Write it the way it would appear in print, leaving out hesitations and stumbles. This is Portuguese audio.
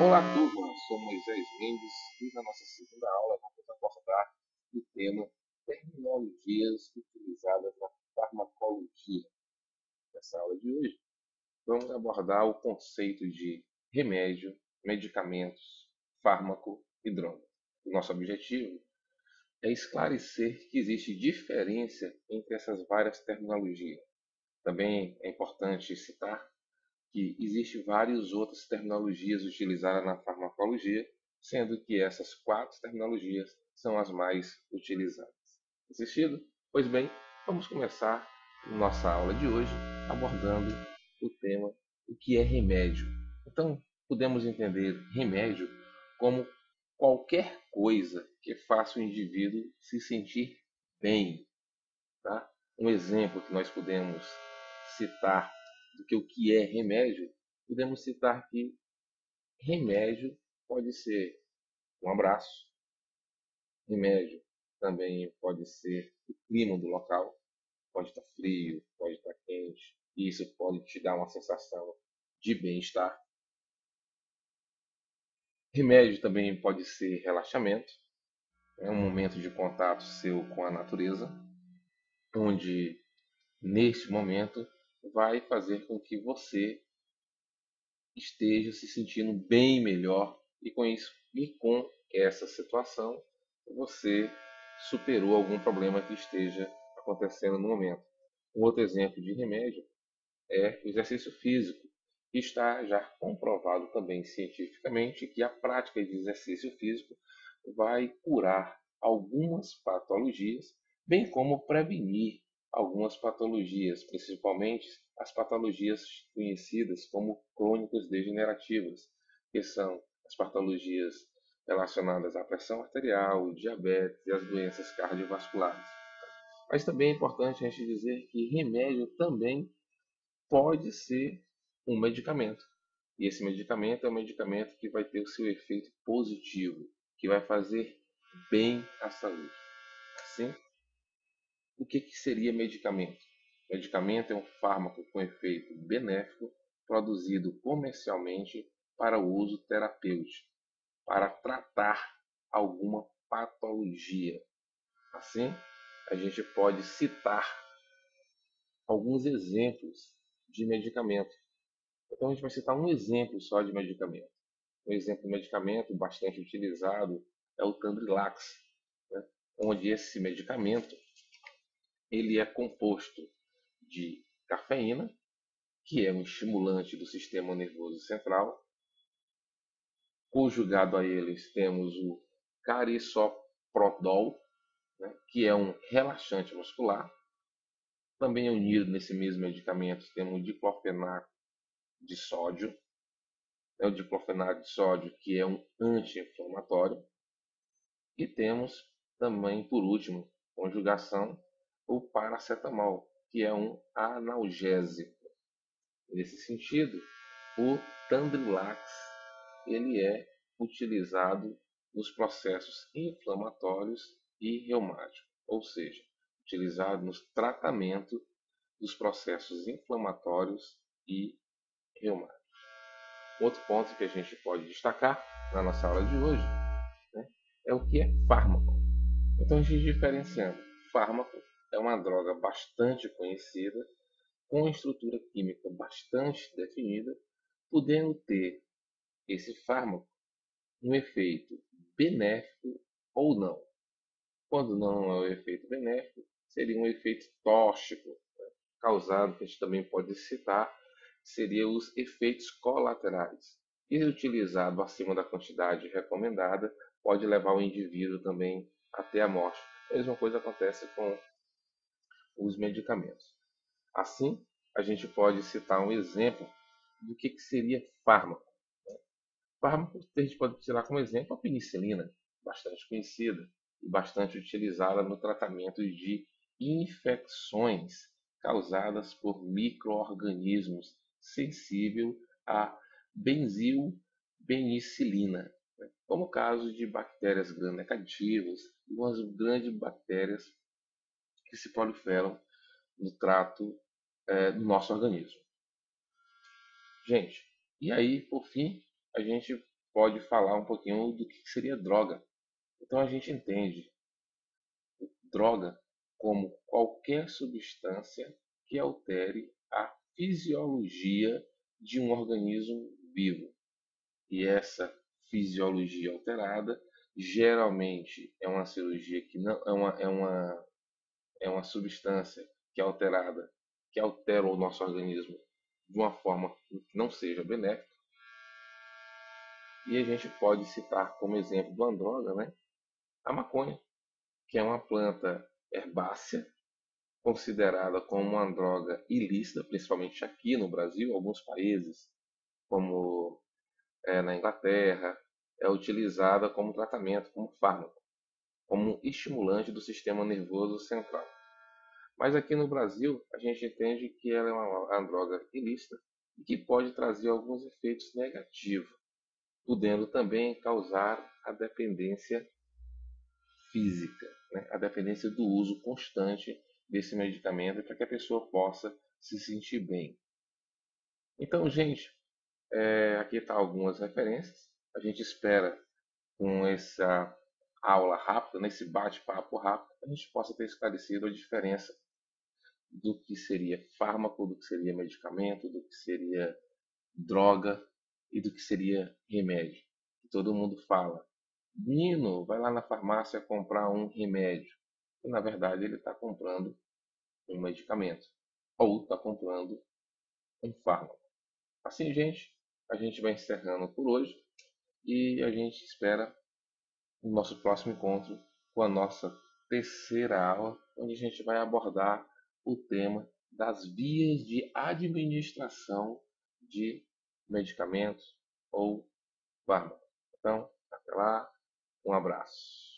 Olá, turma! Sou Moisés Mendes e na nossa segunda aula vamos abordar o tema terminologias utilizadas na farmacologia. Nessa aula de hoje, vamos abordar o conceito de remédio, medicamentos, fármaco e droga. O nosso objetivo é esclarecer que existe diferença entre essas várias terminologias. Também é importante citar que existem várias outras terminologias utilizadas na farmacologia, sendo que essas 4 terminologias são as mais utilizadas. Assistido? Pois bem, vamos começar nossa aula de hoje abordando o tema o que é remédio. Então, podemos entender remédio como qualquer coisa que faça o indivíduo se sentir bem. Tá? Um exemplo que nós podemos citar do que o que é remédio, podemos citar que remédio pode ser um abraço, remédio também pode ser o clima do local, pode estar frio, pode estar quente, e isso pode te dar uma sensação de bem-estar. Remédio também pode ser relaxamento, é um momento de contato seu com a natureza, onde neste momento vai fazer com que você esteja se sentindo bem melhor e com isso e com essa situação você superou algum problema que esteja acontecendo no momento. Um outro exemplo de remédio é o exercício físico, que está já comprovado também cientificamente que a prática de exercício físico vai curar algumas patologias, bem como prevenir algumas patologias, principalmente as patologias conhecidas como crônicas degenerativas, que são as patologias relacionadas à pressão arterial, diabetes e as doenças cardiovasculares. Mas também é importante a gente dizer que remédio também pode ser um medicamento. E esse medicamento é um medicamento que vai ter o seu efeito positivo, que vai fazer bem à saúde. Assim, o que seria medicamento? Medicamento é um fármaco com efeito benéfico produzido comercialmente para uso terapêutico, para tratar alguma patologia. Assim, a gente pode citar alguns exemplos de medicamento. Então, a gente vai citar um exemplo só de medicamento. Um exemplo de medicamento bastante utilizado é o Tandrilax, né? Onde esse medicamento ele é composto de cafeína, que é um estimulante do sistema nervoso central. Conjugado a eles temos o carisoprodol, né? Que é um relaxante muscular. Também unido nesse mesmo medicamento temos o diclofenaco de sódio, o diclofenaco de sódio, que é um anti-inflamatório. E temos também, por último, conjugação, o paracetamol, que é um analgésico. Nesse sentido, o Tandrilax ele é utilizado nos processos inflamatórios e reumáticos, ou seja, utilizado no tratamento dos processos inflamatórios e reumáticos. Outro ponto que a gente pode destacar na nossa aula de hoje, né, é o que é fármaco. Então, a gente diferenciando, fármaco é uma droga bastante conhecida, com uma estrutura química bastante definida, podendo ter esse fármaco um efeito benéfico ou não. Quando não é o efeito benéfico, seria um efeito tóxico, né, causado, que a gente também pode citar, seriam os efeitos colaterais. E utilizado acima da quantidade recomendada, pode levar o indivíduo também até a morte. A mesma coisa acontece com os medicamentos. Assim, a gente pode citar um exemplo do que seria fármaco. Fármaco, a gente pode tirar como exemplo a penicilina, bastante conhecida e bastante utilizada no tratamento de infecções causadas por micro-organismos sensíveis à benzilpenicilina, né? Como o caso de bactérias gram-negativas e umas grandes bactérias que se proliferam no trato do nosso organismo. Gente, e aí, por fim, a gente pode falar um pouquinho do que seria droga. Então a gente entende droga como qualquer substância que altere a fisiologia de um organismo vivo. E essa fisiologia alterada geralmente é uma cirurgia que não é uma substância que é alterada, que altera o nosso organismo de uma forma que não seja benéfica. E a gente pode citar como exemplo do androga, né, a maconha, que é uma planta herbácea considerada como uma droga ilícita, principalmente aqui no Brasil, alguns países, como na Inglaterra, é utilizada como tratamento, como fármaco, como estimulante do sistema nervoso central. Mas aqui no Brasil, a gente entende que ela é uma droga ilícita e que pode trazer alguns efeitos negativos, podendo também causar a dependência física, né? A dependência do uso constante desse medicamento para que a pessoa possa se sentir bem. Então, gente, aqui está algumas referências. A gente espera, com essa aula rápida, nesse bate-papo rápido, a gente possa ter esclarecido a diferença do que seria fármaco, do que seria medicamento, do que seria droga e do que seria remédio. Todo mundo fala, Nino, vai lá na farmácia comprar um remédio. E na verdade ele está comprando um medicamento ou está comprando um fármaco. Assim, gente, a gente vai encerrando por hoje e a gente espera o nosso próximo encontro com a nossa terceira aula, onde a gente vai abordar o tema das vias de administração de medicamentos ou fármacos. Então, até lá, um abraço.